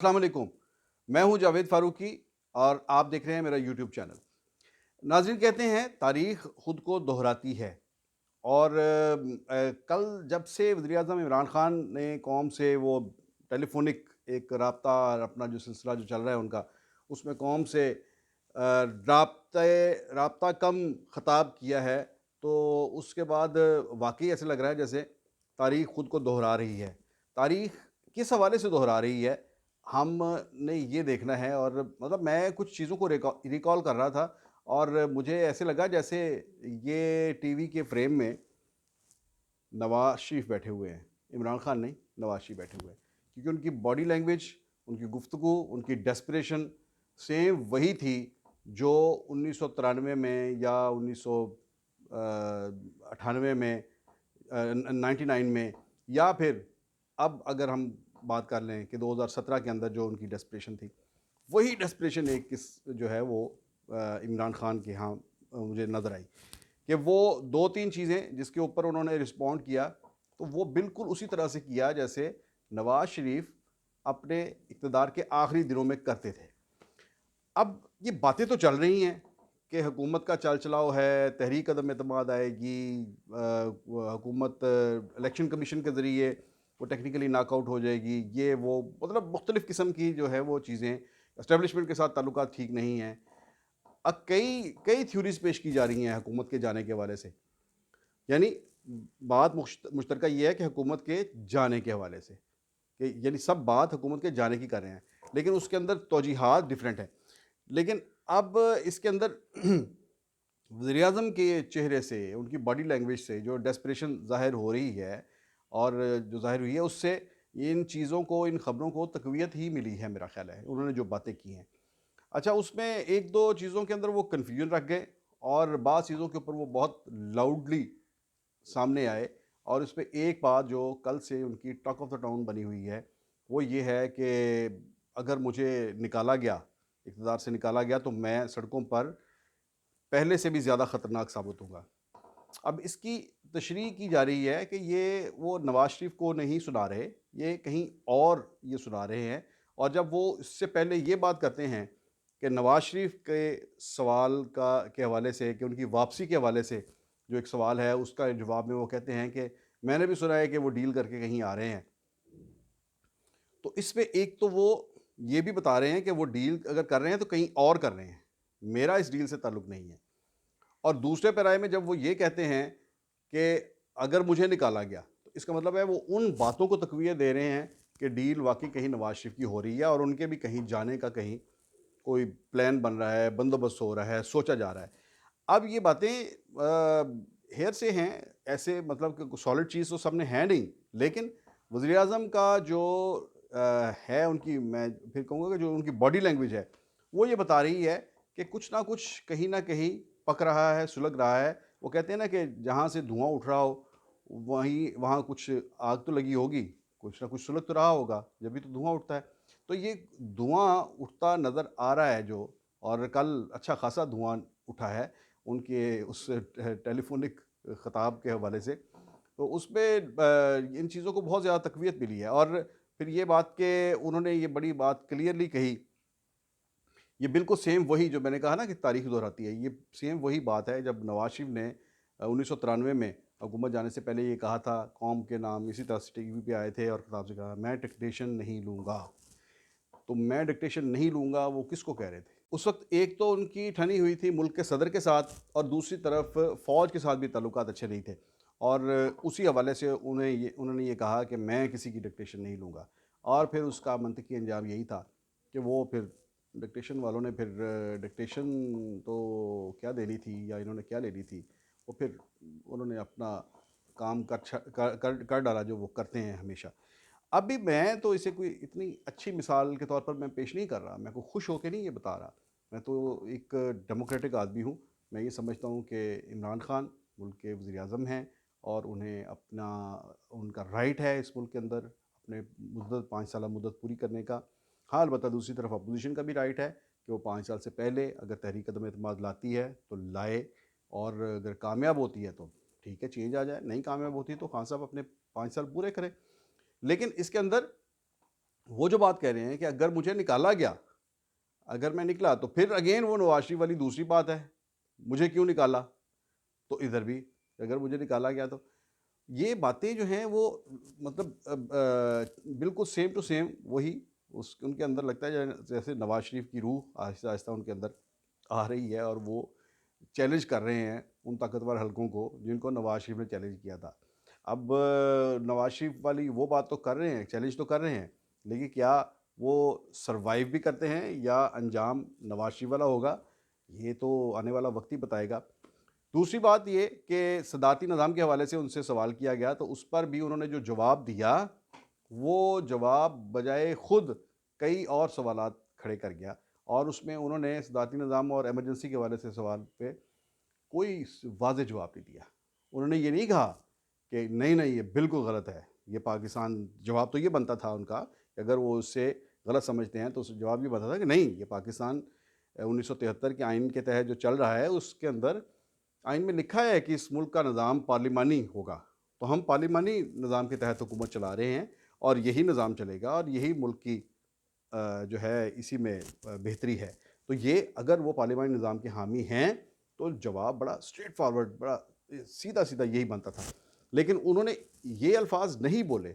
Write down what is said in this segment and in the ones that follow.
अस्सलाम वालेकुम। मैं हूं जावेद फारूकी और आप देख रहे हैं मेरा यूट्यूब चैनल। नाज़रीन, कहते हैं तारीख खुद को दोहराती है और कल जब से वज़ीर आज़म इमरान खान ने कौम से वो टेलीफ़ोनिक एक राब्ता अपना जो सिलसिला जो चल रहा है उनका, उसमें कौम से राब्ता कम ख़िताब किया है, तो उसके बाद वाक़ई ऐसा लग रहा है जैसे तारीख खुद को दोहरा रही है। तारीख किस हवाले से दोहरा रही है, हमने ये देखना है। और मतलब मैं कुछ चीज़ों को रिकॉल कर रहा था और मुझे ऐसे लगा जैसे ये टीवी के फ्रेम में नवाज़ शरीफ बैठे हुए हैं। इमरान खान नहीं, नवाज़ शरीफ बैठे हुए हैं। क्योंकि उनकी बॉडी लैंग्वेज, उनकी गुफ्तगू, उनकी डेस्परेशन सेम वही थी जो 1993 में या 1998 में, 99 में, या फिर अब अगर हम बात कर लें कि 2017 के अंदर जो उनकी डेस्परेशन थी, वही डेस्परेशन एक किस जो है वो इमरान खान के यहाँ मुझे नज़र आई कि वो 2-3 चीज़ें जिसके ऊपर उन्होंने रिस्पॉन्ड किया, तो वो बिल्कुल उसी तरह से किया जैसे नवाज़ शरीफ अपने इक़्तिदार के आखिरी दिनों में करते थे। अब ये बातें तो चल रही हैं कि हुकूमत का चाल-चलाव है, तहरीक अदम-एतमाद आएगी, हुकूमत इलेक्शन कमीशन के ज़रिए वो टेक्निकली नॉकआउट हो जाएगी, ये वो मतलब मुख्तलिफ़ किस्म की जो है वो चीज़ें, एस्टेब्लिशमेंट के साथ ताल्लुकात ठीक नहीं हैं। कई कई थ्योरीज़ पेश की जा रही हैं हुकूमत के जाने के हवाले से। यानी बात मुश्तरका ये है कि हुकूमत के जाने के हवाले से, कि यानी सब बात हुकूमत के जाने की कर रहे हैं, लेकिन उसके अंदर तौजीहात डिफरेंट हैं। लेकिन अब इसके अंदर वज़ीर-ए-आज़म के चेहरे से, उनकी बॉडी लैंग्वेज से जो डेस्परेशन ज़ाहिर हो रही है और जो ज़ाहिर हुई है, उससे इन चीज़ों को, इन खबरों को तक़वियत ही मिली है, मेरा ख़्याल है, उन्होंने जो बातें की हैं। अच्छा, उसमें 1-2 चीज़ों के अंदर वो कन्फ्यूज़न रख गए और बाज़ चीज़ों के ऊपर वो बहुत लाउडली सामने आए। और उसमें एक बात जो कल से उनकी टॉक ऑफ द टाउन बनी हुई है, वो ये है कि अगर मुझे निकाला गया, इक़्तिदार से निकाला गया, तो मैं सड़कों पर पहले से भी ज़्यादा ख़तरनाक साबित होऊँगा। अब इसकी तशरीह की जा रही है कि ये वो नवाज़ शरीफ को नहीं सुना रहे, ये कहीं और ये सुना रहे हैं। और जब वो इससे पहले ये बात करते हैं कि नवाज़ शरीफ के सवाल का के हवाले से, कि उनकी वापसी के हवाले से जो एक सवाल है, उसका जवाब में वो कहते हैं कि मैंने भी सुना है कि वो डील करके कहीं आ रहे हैं। तो इसमें एक तो वो ये भी बता रहे हैं कि वो डील अगर कर रहे हैं तो कहीं और कर रहे हैं, मेरा इस डील से ताल्लुक नहीं है। और दूसरे पैराए में जब वो ये कहते हैं कि अगर मुझे निकाला गया, तो इसका मतलब है वो उन बातों को तक़वियत दे रहे हैं कि डील वाक़ई कहीं नवाज़ शरीफ की हो रही है और उनके भी कहीं जाने का कहीं कोई प्लान बन रहा है, बंदोबस्त हो रहा है, सोचा जा रहा है। अब ये बातें हेरसे हैं, ऐसे मतलब कि सॉलिड चीज़ तो सामने है नहीं, लेकिन वज़ीर-ए-आज़म का जो है, उनकी मैं फिर कहूँगा कि जो उनकी बॉडी लैंग्वेज है, वो ये बता रही है कि कुछ ना कुछ कहीं न कहीं पक रहा है, सुलग रहा है। वो कहते हैं ना कि जहाँ से धुआँ उठ रहा हो, वहीं वहाँ कुछ आग तो लगी होगी, कुछ ना कुछ सुलग तो रहा होगा, जभी तो धुआँ उठता है। तो ये धुआँ उठता नज़र आ रहा है जो, और कल अच्छा खासा धुआँ उठा है उनके उस टेलीफ़ोनिक ख़िताब के हवाले से। तो उसमें इन चीज़ों को बहुत ज़्यादा तक़वियत मिली है। और फिर ये बात कि उन्होंने ये बड़ी बात क्लियरली कही, ये बिल्कुल सेम वही जो मैंने कहा ना कि तारीख दोहराती है, ये सेम वही बात है जब नवाज़ शरीफ ने 1993 में हुकूमत जाने से पहले ये कहा था, कौम के नाम इसी तरह से टीवी पे आए थे और खिताब से कहा, मैं डिक्टेशन नहीं लूँगा। तो मैं डिक्टेशन नहीं लूँगा, वो किसको कह रहे थे? उस वक़्त एक तो उनकी ठनी हुई थी मुल्क के सदर के साथ, और दूसरी तरफ फ़ौज के साथ भी ताल्लुकात अच्छे नहीं थे। और उसी हवाले से उन्होंने ये कहा कि मैं किसी की डिक्टेशन नहीं लूँगा। और फिर उसका मंतकी अंजाम यही था कि वो फिर डिक्टेशन वालों ने फिर डिक्टेशन तो क्या देनी थी या इन्होंने क्या लेनी थी, वो फिर उन्होंने अपना काम कर डाला जो वो करते हैं हमेशा। अभी मैं तो इसे कोई इतनी अच्छी मिसाल के तौर पर मैं पेश नहीं कर रहा, मैं कोई खुश होके नहीं ये बता रहा। मैं तो एक डेमोक्रेटिक आदमी हूँ। मैं ये समझता हूँ कि इमरान खान मुल्क के वज़ीर-ए-आज़म हैं और उन्हें अपना उनका राइट है इस मुल्क के अंदर अपने मुद्दत 5 साला मुद्दत पूरी करने का। हाँ, अलबत्ता दूसरी तरफ अपोज़िशन का भी राइट है कि वो 5 साल से पहले अगर तहरीक अदम-ए-एतमाद लाती है तो लाए, और अगर कामयाब होती है तो ठीक है, चेंज आ जाए, नहीं कामयाब होती है तो खान साहब अपने 5 साल पूरे करें। लेकिन इसके अंदर वो जो बात कह रहे हैं कि अगर मुझे निकाला गया, अगर मैं निकला तो फिर अगेन वो नवाज शरीफ वाली दूसरी बात है, मुझे क्यों निकाला? तो इधर भी अगर मुझे निकाला गया तो ये बातें जो हैं वो मतलब बिल्कुल सेम टू सेम वही उस उनके अंदर लगता है जैसे नवाज शरीफ की रूह आहिस्ता-आहिस्ता उनके अंदर आ रही है और वो चैलेंज कर रहे हैं उन ताकतवर हलकों को जिनको नवाज शरीफ ने चैलेंज किया था। अब नवाज शरीफ वाली वो बात तो कर रहे हैं, चैलेंज तो कर रहे हैं, लेकिन क्या वो सर्वाइव भी करते हैं या अंजाम नवाज शरीफ वाला होगा, ये तो आने वाला वक्त ही बताएगा। दूसरी बात ये कि सदारती निज़ाम के हवाले से उनसे सवाल किया गया तो उस पर भी उन्होंने जो जवाब दिया, वो जवाब बजाय खुद कई और सवालात खड़े कर गया और उसमें उन्होंने सदारती निज़ाम और इमरजेंसी के हवाले से सवाल पे कोई वाज़ेह जवाब नहीं दिया। उन्होंने ये नहीं कहा कि नहीं, नहीं ये बिल्कुल गलत है, ये पाकिस्तान जवाब तो ये बनता था उनका कि अगर वो उससे गलत समझते हैं तो उस जवाब ये बनता था कि नहीं ये पाकिस्तान 1973 के आइन के तहत जो चल रहा है उसके अंदर आइन में लिखा है कि इस मुल्क का निज़ाम पार्लिमानी होगा। तो हम पार्लिमानी निज़ाम के तहत हुकूमत चला रहे हैं और यही निज़ाम चलेगा और यही मुल्क की जो है इसी में बेहतरी है। तो ये अगर वो पार्लिमानी निज़ाम के हामी हैं, तो जवाब बड़ा स्ट्रेट फॉरवर्ड बड़ा सीधा-सीधा यही बनता था। लेकिन उन्होंने ये अल्फ़ाज़ नहीं बोले,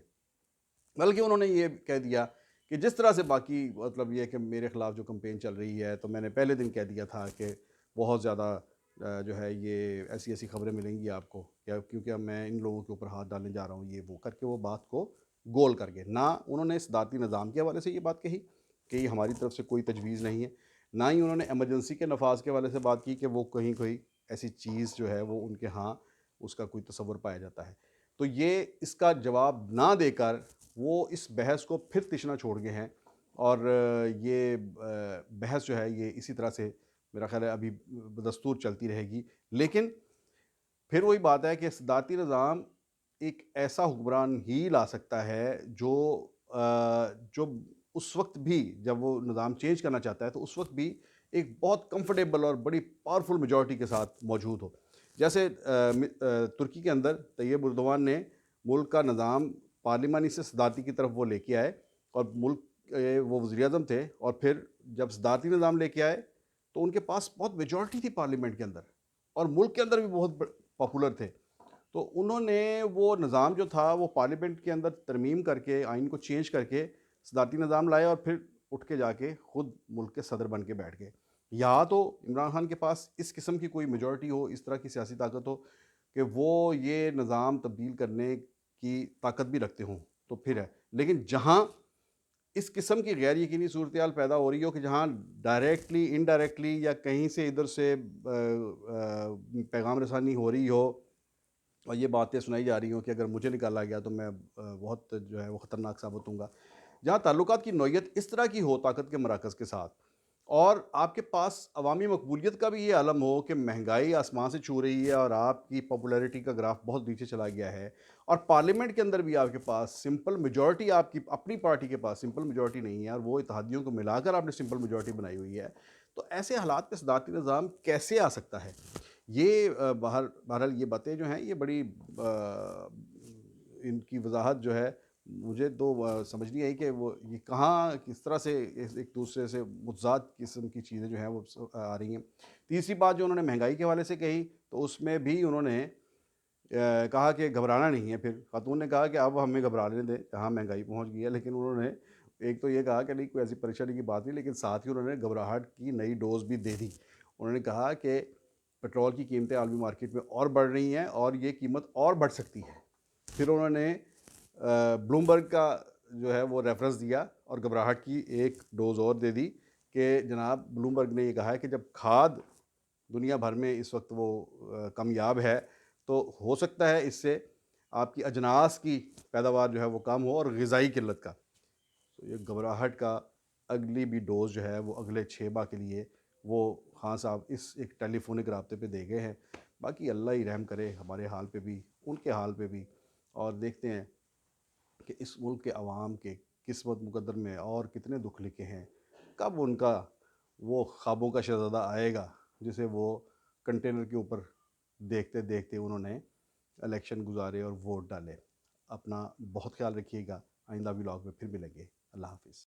बल्कि उन्होंने ये कह दिया कि जिस तरह से बाकी मतलब ये है कि मेरे ख़िलाफ़ जो कैंपेन चल रही है, तो मैंने पहले दिन कह दिया था कि बहुत ज़्यादा जो है ये ऐसी-ऐसी ख़बरें मिलेंगी आपको या क्योंकि अब मैं इन लोगों के ऊपर हाथ डालने जा रहा हूँ, ये वो करके वो बात को गोल कर गए। ना उन्होंने सदारती निज़ाम के हवाले से ये बात कही कि ये हमारी तरफ से कोई तजवीज़ नहीं है, ना ही उन्होंने इमरजेंसी के नफाज़ के हवाले से बात की कि वो कहीं कोई ऐसी चीज़ जो है वो उनके यहाँ उसका कोई तसव्वुर पाया जाता है। तो ये इसका जवाब ना देकर वो इस बहस को फिर तिश्ना छोड़ गए हैं और ये बहस जो है ये इसी तरह से मेरा ख़्याल है अभी बदस्तूर चलती रहेगी। लेकिन फिर वही बात है कि सदारती निज़ाम एक ऐसा हुक्मरान ही ला सकता है जो उस वक़्त भी जब वो निज़ाम चेंज करना चाहता है तो उस वक़्त भी एक बहुत कंफर्टेबल और बड़ी पावरफुल मेजॉरिटी के साथ मौजूद हो। जैसे तुर्की के अंदर तैयब उर्दवान ने मुल्क का निज़ाम पार्लिमानी से सदारती की तरफ वो लेके आए और मुल्क वो वज़ीर-ए-आज़म थे और फिर जब सदारती निज़ाम लेके आए, तो उनके पास बहुत मेजॉरिटी थी पार्लियामेंट के अंदर और मुल्क के अंदर भी बहुत पॉपुलर थे। तो उन्होंने वो निज़ाम जो था वो पार्लियामेंट के अंदर तरमीम करके आइन को चेंज करके सदारती निज़ाम लाए और फिर उठ के जाके खुद मुल्क के सदर बन के बैठ गए। या तो इमरान खान के पास इस किस्म की कोई मेजॉरिटी हो, इस तरह की सियासी ताकत हो कि वो ये निज़ाम तब्दील करने की ताकत भी रखते हों, तो फिर है। लेकिन जहाँ इस किस्म की गैर यकीनी सूरत-ए-हाल पैदा हो रही हो कि जहाँ डायरेक्टली, इनडायरेक्टली या कहीं से इधर से पैगाम रसानी हो रही हो और ये बातें सुनाई जा रही हों कि अगर मुझे निकाला गया तो मैं बहुत जो है वो ख़तरनाक साबित होऊँगा। जहाँ ताल्लुकात की नौइयत इस तरह की हो ताकत के मराकज़ के साथ और आपके पास अवामी मकबूलियत का भी ये आलम हो कि महंगाई आसमान से छू रही है और आपकी पॉपुलैरिटी का ग्राफ बहुत नीचे चला गया है और पार्लियामेंट के अंदर भी आपके पास सिंपल मेजॉरिटी आपकी अपनी पार्टी के पास सिंपल मेजॉरिटी नहीं है और वो इत्तेहादियों को मिलाकर आपने सिंपल मेजॉरिटी बनाई हुई है। तो ऐसे हालात में सदारती निज़ाम कैसे आ सकता है? ये बहरहाल ये बातें जो हैं ये बड़ी इनकी वज़ाहत जो है मुझे तो समझ नहीं आई कि वो ये कहाँ किस तरह से एक दूसरे से मुतज़ाद किस्म की चीज़ें जो हैं वो आ रही हैं। तीसरी बात जो उन्होंने महंगाई के हवाले से कही तो उसमें भी उन्होंने कहा कि घबराना नहीं है। फिर खातून ने कहा कि अब हमें घबराने दें, जहाँ महंगाई पहुँच गई है। लेकिन उन्होंने एक तो ये कहा कि नहीं कोई ऐसी परेशानी की बात नहीं, लेकिन साथ ही उन्होंने घबराहट की नई डोज़ भी दे दी। उन्होंने कहा कि पेट्रोल की कीमतें आलमी मार्केट में और बढ़ रही हैं और ये कीमत और बढ़ सकती है। फिर उन्होंने ब्लूमबर्ग का जो है वो रेफ़रेंस दिया और घबराहट की एक डोज़ और दे दी कि जनाब ब्लूमबर्ग ने ये कहा है कि जब खाद दुनिया भर में इस वक्त वो कामयाब है तो हो सकता है इससे आपकी अजनास की पैदावार जो है वो कम हो और ग़िज़ाई किल्लत का तो ये घबराहट का अगली भी डोज़ जो है वो अगले 6 माह के लिए वो खान साहब इस एक टेलीफ़ोनिक राब्ते पे दे गए हैं। बाकी अल्लाह ही रहम करे हमारे हाल पे भी, उनके हाल पे भी और देखते हैं कि इस मुल्क के अवाम के किस्मत मुकद्दर में और कितने दुख लिखे हैं। कब उनका वो ख्वाबों का शहज़ादा आएगा जिसे वो कंटेनर के ऊपर देखते-देखते उन्होंने इलेक्शन गुज़ारे और वोट डाले। अपना बहुत ख़्याल रखिएगा। आइंदा व्लॉग में फिर मिलेंगे। अल्लाह हाफिज़।